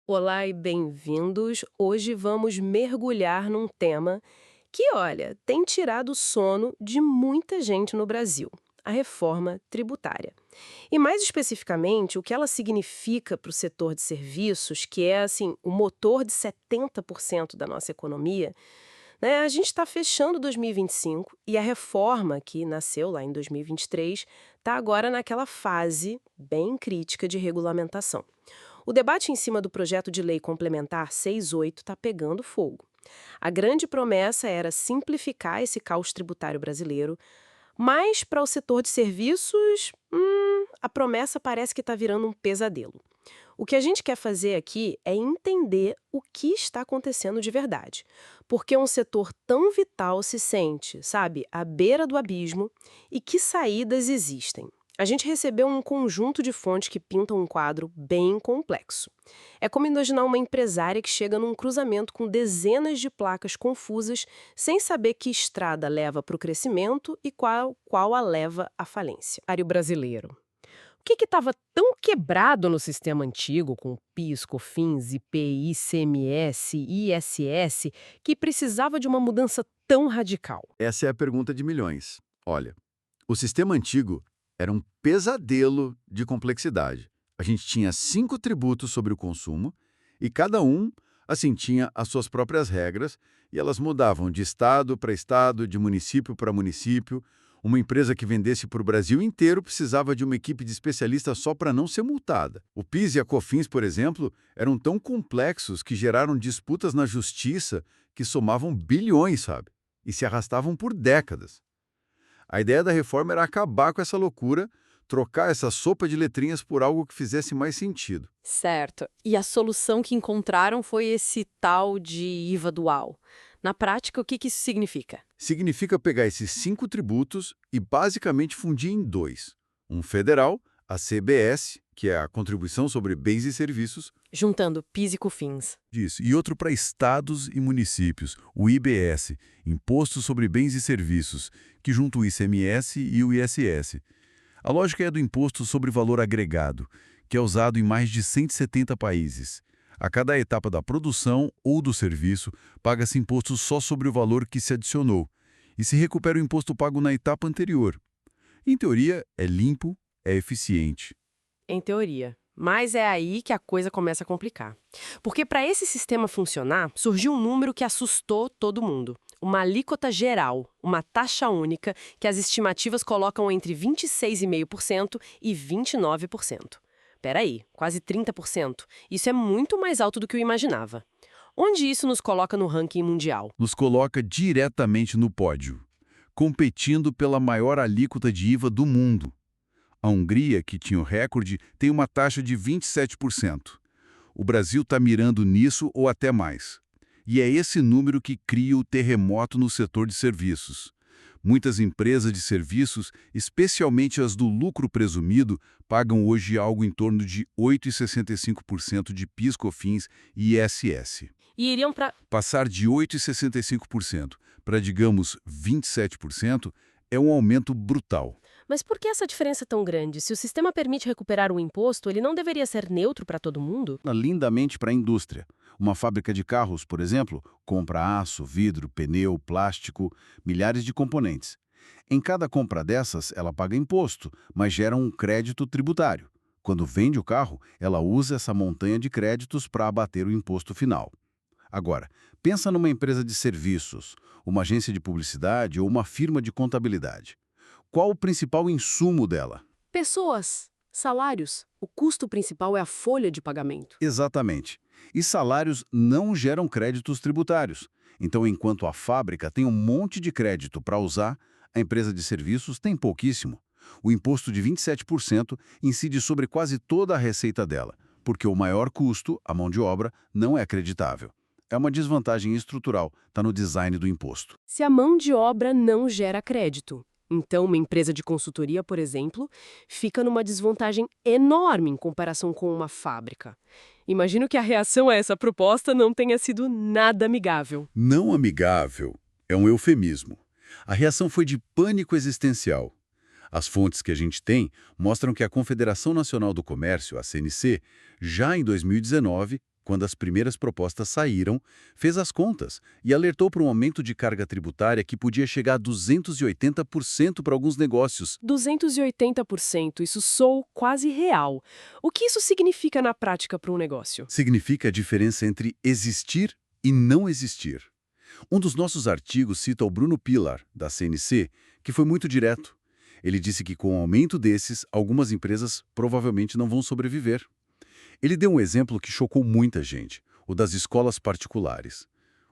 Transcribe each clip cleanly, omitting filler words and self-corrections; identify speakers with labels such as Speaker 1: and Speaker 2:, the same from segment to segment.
Speaker 1: Olá e bem-vindos. Hoje vamos mergulhar num tema que, olha, tem tirado o sono de muita gente no Brasil: a reforma tributária. E mais especificamente, o que ela significa para o setor de serviços, que é assim, o motor de 70% da nossa economia, né? A gente está fechando 2025 e 25 e a reforma, que nasceu lá em 2023, está agora naquela fase bem crítica de regulamentação. O debate em cima do projeto de lei complementar 68 está pegando fogo. A grande promessa era simplificar esse caos tributário brasileiro, mas para o setor de serviços, a promessa parece que está virando um pesadelo. O que a gente quer fazer aqui é entender o que está acontecendo de verdade. Porque um setor tão vital se sente, sabe, à beira do abismo e que saídas existem. A gente recebeu um conjunto de fontes que pintam um quadro bem complexo. É como imaginar uma empresária que chega num cruzamento com dezenas de placas confusas, sem saber que estrada leva para o crescimento e qual a leva à falência.
Speaker 2: Ário brasileiro. O que estava tão quebrado no sistema antigo, com PIS, COFINS, IPI, ICMS, ISS, que precisava de uma mudança tão radical?
Speaker 3: Essa é a pergunta de milhões. Olha, o sistema antigo era um pesadelo de complexidade. A gente tinha 5 tributos sobre o consumo e cada um, assim, tinha as suas próprias regras e elas mudavam de estado, de município para município. Uma empresa que vendesse para o Brasil inteiro precisava de uma equipe de especialistas só para não ser multada. O PIS e a COFINS, por exemplo, eram tão complexos que geraram disputas na justiça que somavam bilhões, sabe? E se arrastavam por décadas. A ideia da reforma era acabar com essa loucura, trocar essa sopa de letrinhas por algo que fizesse mais sentido.
Speaker 2: Certo. E a solução que encontraram foi esse tal de IVA dual. Na prática, o que isso significa?
Speaker 3: Significa pegar esses 5 tributos e basicamente fundir em dois. Um federal, a CBS, que é a Contribuição sobre Bens e Serviços,
Speaker 2: Juntando PIS e COFINS.
Speaker 4: Disso. E outro para estados e municípios, o IBS, Imposto sobre Bens e Serviços, que junta o ICMS e o ISS. A lógica é do Imposto sobre Valor Agregado, que é usado em mais de 170 países. A cada etapa da produção ou do serviço, paga-se imposto só sobre o valor que se adicionou, e se recupera o imposto pago na etapa anterior. Em teoria, é limpo, é eficiente.
Speaker 2: Em teoria. Mas é aí que a coisa começa a complicar. Porque para esse sistema funcionar, surgiu um número que assustou todo mundo. Uma alíquota geral, uma taxa única, que as estimativas colocam entre 26,5% e 29%. Peraí, quase 30%. Isso é muito mais alto do que eu imaginava. Onde isso nos coloca no ranking mundial?
Speaker 4: Nos coloca diretamente no pódio, competindo pela maior alíquota de IVA do mundo. A Hungria, que tinha o recorde, tem uma taxa de 27%. O Brasil está mirando nisso ou até mais. E é esse número que cria o terremoto no setor de serviços. Muitas empresas de serviços, especialmente as do lucro presumido, pagam hoje algo em torno de 8,65% de PIS/COFINS e ISS.
Speaker 2: E iriam para.
Speaker 4: Passar de 8,65% para, digamos, 27% é um aumento brutal.
Speaker 2: Mas por que essa diferença é tão grande? Se o sistema permite recuperar o imposto, ele não deveria ser neutro para todo mundo?
Speaker 5: Lindamente para a indústria. Uma fábrica de carros, por exemplo, compra aço, vidro, pneu, plástico, milhares de componentes. Em cada compra dessas, ela paga imposto, mas gera um crédito tributário. Quando vende o carro, ela usa essa montanha de créditos para abater o imposto final. Agora, pensa numa empresa de serviços, uma agência de publicidade ou uma firma de contabilidade. Qual o principal insumo dela?
Speaker 2: Pessoas, salários. O custo principal é a folha de pagamento.
Speaker 5: Exatamente. E salários não geram créditos tributários. Então, enquanto a fábrica tem um monte de crédito para usar, a empresa de serviços tem pouquíssimo. O imposto de 27% incide sobre quase toda a receita dela, porque o maior custo, a mão de obra, não é acreditável. É uma desvantagem estrutural, está no design do imposto.
Speaker 2: Se a mão de obra não gera crédito. Então, uma empresa de consultoria, por exemplo, fica numa desvantagem enorme em comparação com uma fábrica. Imagino que a reação a essa proposta não tenha sido nada amigável.
Speaker 4: Não amigável é um eufemismo. A reação foi de pânico existencial. As fontes que a gente tem mostram que a Confederação Nacional do Comércio, a CNC, já em 2019,
Speaker 5: quando as primeiras propostas saíram, fez as contas e alertou para um aumento de carga tributária que podia chegar a 280% para alguns negócios.
Speaker 2: 280%, isso soa quase real. O que isso significa na prática para um negócio?
Speaker 5: Significa a diferença entre existir e não existir. Um dos nossos artigos cita o Bruno Pilar, da CNC, que foi muito direto. Ele disse que com o aumento desses, algumas empresas provavelmente não vão sobreviver. Ele deu um exemplo que chocou muita gente, o das escolas particulares.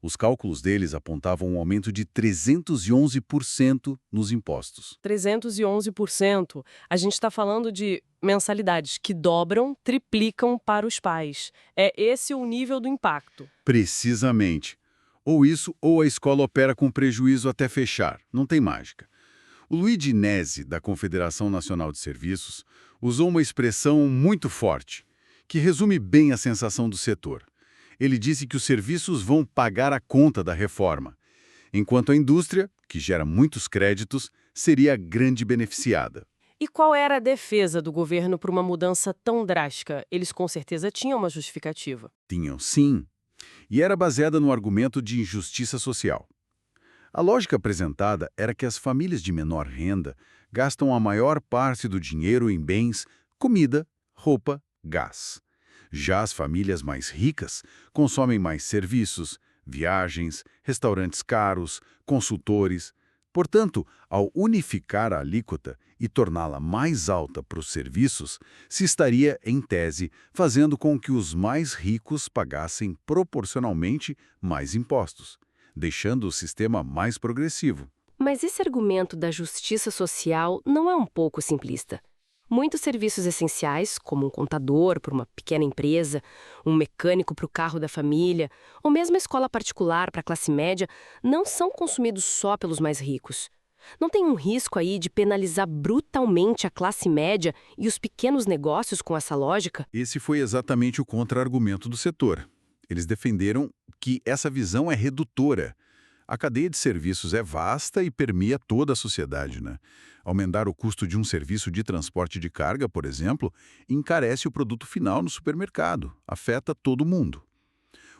Speaker 5: Os cálculos deles apontavam um aumento de 311% nos impostos.
Speaker 2: 311%. A gente está falando de mensalidades que dobram, triplicam para os pais. É esse o nível do impacto.
Speaker 5: Precisamente. Ou isso, ou a escola opera com prejuízo até fechar. Não tem mágica. O Luigi Nesi, da Confederação Nacional de Serviços, usou uma expressão muito forte, que resume bem a sensação do setor. Ele disse que os serviços vão pagar a conta da reforma, enquanto a indústria, que gera muitos créditos, seria a grande beneficiada.
Speaker 2: E qual era a defesa do governo para uma mudança tão drástica? Eles com certeza tinham uma justificativa.
Speaker 5: Tinham sim, e era baseada no argumento de injustiça social. A lógica apresentada era que as famílias de menor renda gastam a maior parte do dinheiro em bens, comida, roupa, gás. Já as famílias mais ricas consomem mais serviços, viagens, restaurantes caros, consultores. Portanto, ao unificar a alíquota e torná-la mais alta para os serviços, se estaria, em tese, fazendo com que os mais ricos pagassem proporcionalmente mais impostos, deixando o sistema mais progressivo.
Speaker 6: Mas esse argumento da justiça social não é um pouco simplista. Muitos serviços essenciais, como um contador para uma pequena empresa, um mecânico para o carro da família, ou mesmo a escola particular para a classe média, não são consumidos só pelos mais ricos. Não tem um risco aí de penalizar brutalmente a classe média e os pequenos negócios com essa lógica?
Speaker 5: Esse foi exatamente o contra-argumento do setor. Eles defenderam que essa visão é redutora. A cadeia de serviços é vasta e permeia toda a sociedade, né? Aumentar o custo de um serviço de transporte de carga, por exemplo, encarece o produto final no supermercado, afeta todo mundo.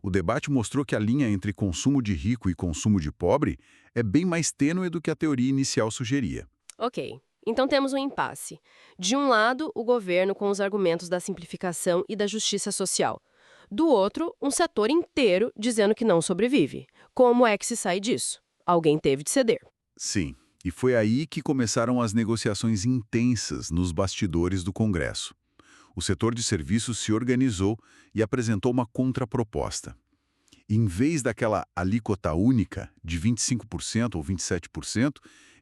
Speaker 5: O debate mostrou que a linha entre consumo de rico e consumo de pobre é bem mais tênue do que a teoria inicial sugeria.
Speaker 6: Ok, então temos um impasse. De um lado, o governo com os argumentos da simplificação e da justiça social. Do outro, um setor inteiro dizendo que não sobrevive. Como é que se sai disso? Alguém teve de ceder.
Speaker 5: Sim, e foi aí que começaram as negociações intensas nos bastidores do Congresso. O setor de serviços se organizou e apresentou uma contraproposta. Em vez daquela alíquota única de 25% ou 27%,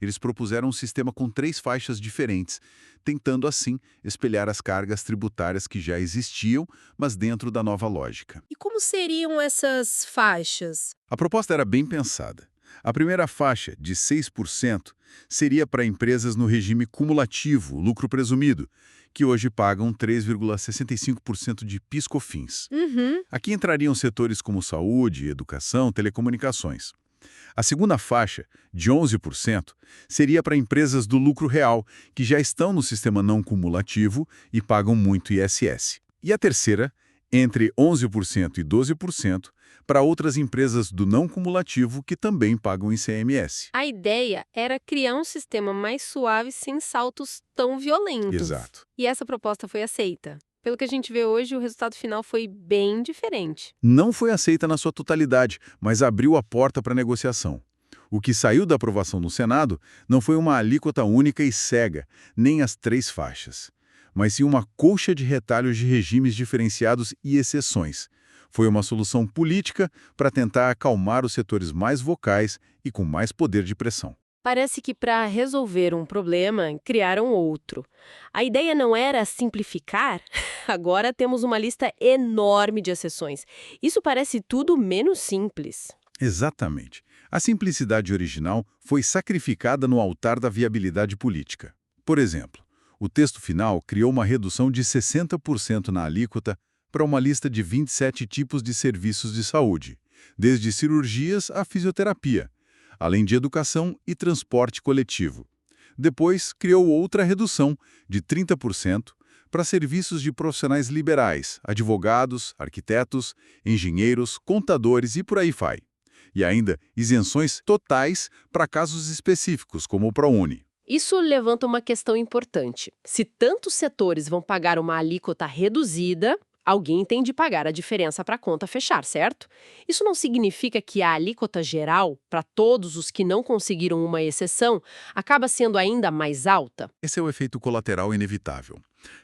Speaker 5: eles propuseram um sistema com 3 faixas diferentes, tentando assim espelhar as cargas tributárias que já existiam, mas dentro da nova lógica.
Speaker 1: E como seriam essas faixas?
Speaker 5: A proposta era bem pensada. A primeira faixa, de 6%, seria para empresas no regime cumulativo, lucro presumido, que hoje pagam 3,65% de PIS/COFINS. Aqui entrariam setores como saúde, educação, telecomunicações. A segunda faixa, de 11%, seria para empresas do lucro real, que já estão no sistema não cumulativo e pagam muito ISS. E a terceira, entre 11% e 12%, para outras empresas do não cumulativo que também pagam ICMS.
Speaker 7: A ideia era criar um sistema mais suave sem saltos tão violentos.
Speaker 5: Exato.
Speaker 7: E essa proposta foi aceita. Pelo que a gente vê hoje, o resultado final foi bem diferente.
Speaker 5: Não foi aceita na sua totalidade, mas abriu a porta para a negociação. O que saiu da aprovação no Senado não foi uma alíquota única e cega, nem as 3 faixas, mas sim uma colcha de retalhos de regimes diferenciados e exceções. Foi uma solução política para tentar acalmar os setores mais vocais e com mais poder de pressão.
Speaker 6: Parece que para resolver um problema, criaram outro. A ideia não era simplificar? Agora temos uma lista enorme de exceções. Isso parece tudo menos simples.
Speaker 5: Exatamente. A simplicidade original foi sacrificada no altar da viabilidade política. Por exemplo, o texto final criou uma redução de 60% na alíquota para uma lista de 27 tipos de serviços de saúde, desde cirurgias à fisioterapia, além de educação e transporte coletivo. Depois, criou outra redução, de 30%,
Speaker 4: para serviços de profissionais liberais, advogados, arquitetos, engenheiros, contadores e por aí vai. E ainda isenções totais para casos específicos, como o ProUni.
Speaker 2: Isso levanta uma questão importante. Se tantos setores vão pagar uma alíquota reduzida, alguém tem de pagar a diferença para a conta fechar, certo? Isso não significa que a alíquota geral, para todos os que não conseguiram uma exceção, acaba sendo ainda mais alta?
Speaker 4: Esse é o efeito colateral inevitável.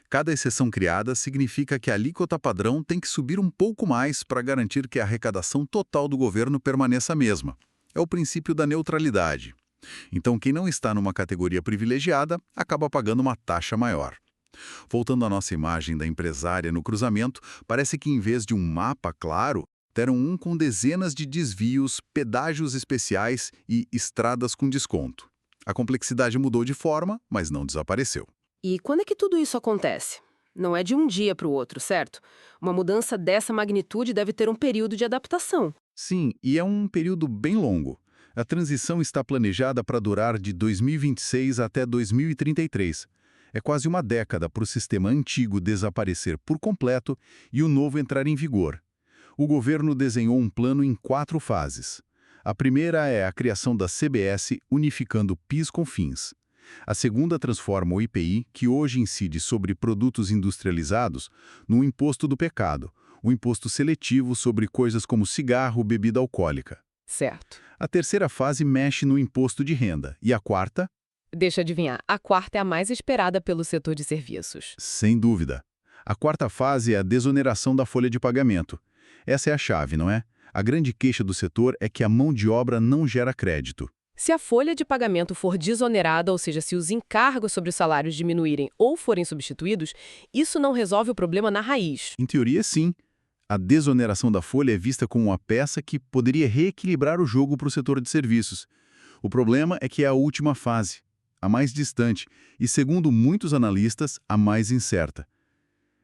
Speaker 4: Cada exceção criada significa que a alíquota padrão tem que subir um pouco mais para garantir que a arrecadação total do governo permaneça a mesma. É o princípio da neutralidade. Então, quem não está numa categoria privilegiada acaba pagando uma taxa maior. Voltando à nossa imagem da empresária no cruzamento, parece que em vez de um mapa claro, deram um com dezenas de desvios, pedágios especiais e estradas com desconto. A complexidade mudou de forma, mas não desapareceu.
Speaker 2: E quando é que tudo isso acontece? Não é de um dia para o outro, certo? Uma mudança dessa magnitude deve ter um período de adaptação.
Speaker 4: Sim, e é um período bem longo. A transição está planejada para durar de 2026 até 2033. É quase uma década para o sistema antigo desaparecer por completo e o novo entrar em vigor. O governo desenhou um plano em 4 fases. A primeira é a criação da CBS, unificando PIS com FINS. A segunda transforma o IPI, que hoje incide sobre produtos industrializados, num imposto do pecado, um imposto seletivo sobre coisas como cigarro, bebida alcoólica.
Speaker 2: Certo.
Speaker 4: A terceira fase mexe no imposto de renda. E a quarta?
Speaker 6: Deixa eu adivinhar, a quarta é a mais esperada pelo setor de serviços.
Speaker 4: Sem dúvida. A quarta fase é a desoneração da folha de pagamento. Essa é a chave, não é? A grande queixa do setor é que a mão de obra não gera crédito.
Speaker 6: Se a folha de pagamento for desonerada, ou seja, se os encargos sobre os salários diminuírem ou forem substituídos, isso não resolve o problema na raiz.
Speaker 4: Em teoria, sim. A desoneração da folha é vista como uma peça que poderia reequilibrar o jogo para o setor de serviços. O problema é que é a última fase, a mais distante e, segundo muitos analistas, a mais incerta.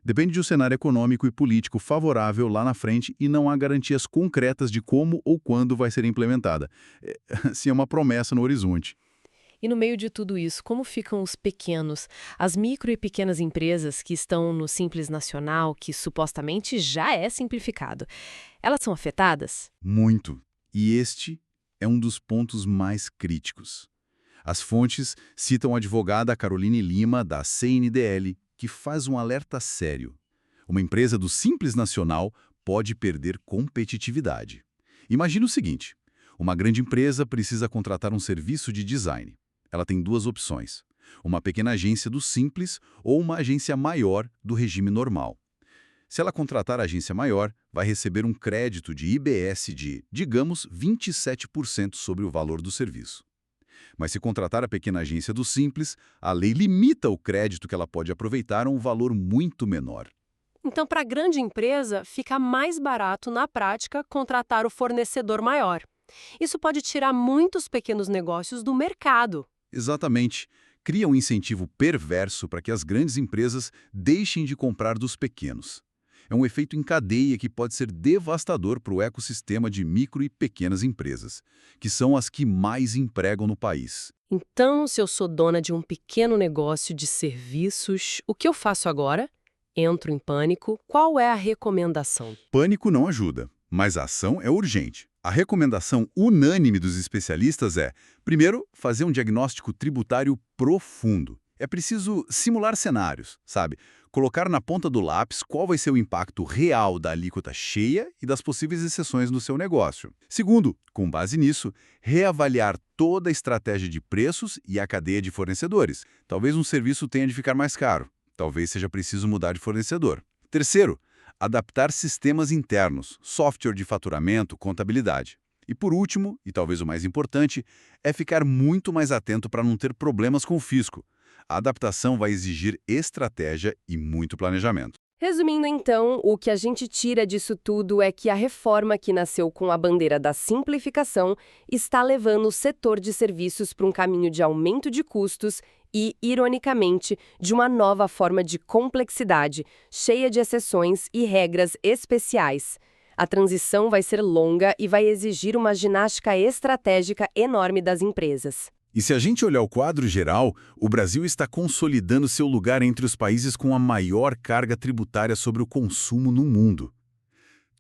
Speaker 4: Depende de um cenário econômico e político favorável lá na frente e não há garantias concretas de como ou quando vai ser implementada. Sim, é uma promessa no horizonte.
Speaker 6: E no meio de tudo isso, como ficam os pequenos, as micro e pequenas empresas que estão no Simples Nacional, que supostamente já é simplificado? Elas são afetadas?
Speaker 4: Muito. E este é um dos pontos mais críticos. As fontes citam a advogada Caroline Lima, da CNDL, que faz um alerta sério. Uma empresa do Simples Nacional pode perder competitividade. Imagina o seguinte, uma grande empresa precisa contratar um serviço de design. Ela tem 2 opções, uma pequena agência do Simples ou uma agência maior do regime normal. Se ela contratar a agência maior, vai receber um crédito de IBS de, digamos, 27% sobre o valor do serviço. Mas se contratar a pequena agência do Simples, a lei limita o crédito que ela pode aproveitar a um valor muito menor.
Speaker 2: Então, para a grande empresa, fica mais barato, na prática, contratar o fornecedor maior. Isso pode tirar muitos pequenos negócios do mercado.
Speaker 4: Exatamente. Cria um incentivo perverso para que as grandes empresas deixem de comprar dos pequenos. É um efeito em cadeia que pode ser devastador para o ecossistema de micro e pequenas empresas, que são as que mais empregam no país.
Speaker 2: Então, se eu sou dona de um pequeno negócio de serviços, o que eu faço agora? Entro em pânico. Qual é a recomendação?
Speaker 4: Pânico não ajuda, mas a ação é urgente. A recomendação unânime dos especialistas é, primeiro, fazer um diagnóstico tributário profundo. É preciso simular cenários, sabe? Colocar na ponta do lápis qual vai ser o impacto real da alíquota cheia e das possíveis exceções no seu negócio. Segundo, com base nisso, reavaliar toda a estratégia de preços e a cadeia de fornecedores. Talvez um serviço tenha de ficar mais caro. Talvez seja preciso mudar de fornecedor. Terceiro, adaptar sistemas internos, software de faturamento, contabilidade. E por último, e talvez o mais importante, é ficar muito mais atento para não ter problemas com o fisco. A adaptação vai exigir estratégia e muito planejamento.
Speaker 6: Resumindo então, o que a gente tira disso tudo é que a reforma que nasceu com a bandeira da simplificação está levando o setor de serviços para um caminho de aumento de custos e, ironicamente, de uma nova forma de complexidade, cheia de exceções e regras especiais. A transição vai ser longa e vai exigir uma ginástica estratégica enorme das empresas.
Speaker 4: E se a gente olhar o quadro geral, o Brasil está consolidando seu lugar entre os países com a maior carga tributária sobre o consumo no mundo.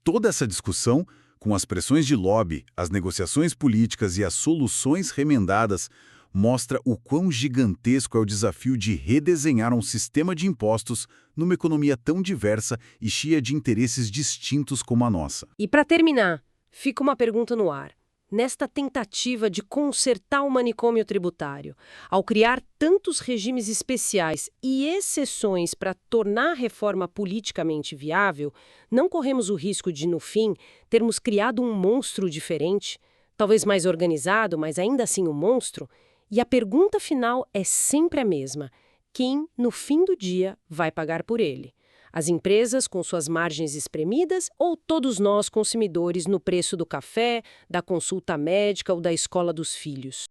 Speaker 4: Toda essa discussão, com as pressões de lobby, as negociações políticas e as soluções remendadas, mostra o quão gigantesco é o desafio de redesenhar um sistema de impostos numa economia tão diversa e cheia de interesses distintos como a nossa.
Speaker 1: E para terminar, fica uma pergunta no ar. Nesta tentativa de consertar o manicômio tributário, ao criar tantos regimes especiais e exceções para tornar a reforma politicamente viável, não corremos o risco de, no fim, termos criado um monstro diferente, talvez mais organizado, mas ainda assim um monstro? E a pergunta final é sempre a mesma: quem, no fim do dia, vai pagar por ele? As empresas com suas margens espremidas ou todos nós, consumidores, no preço do café, da consulta médica ou da escola dos filhos?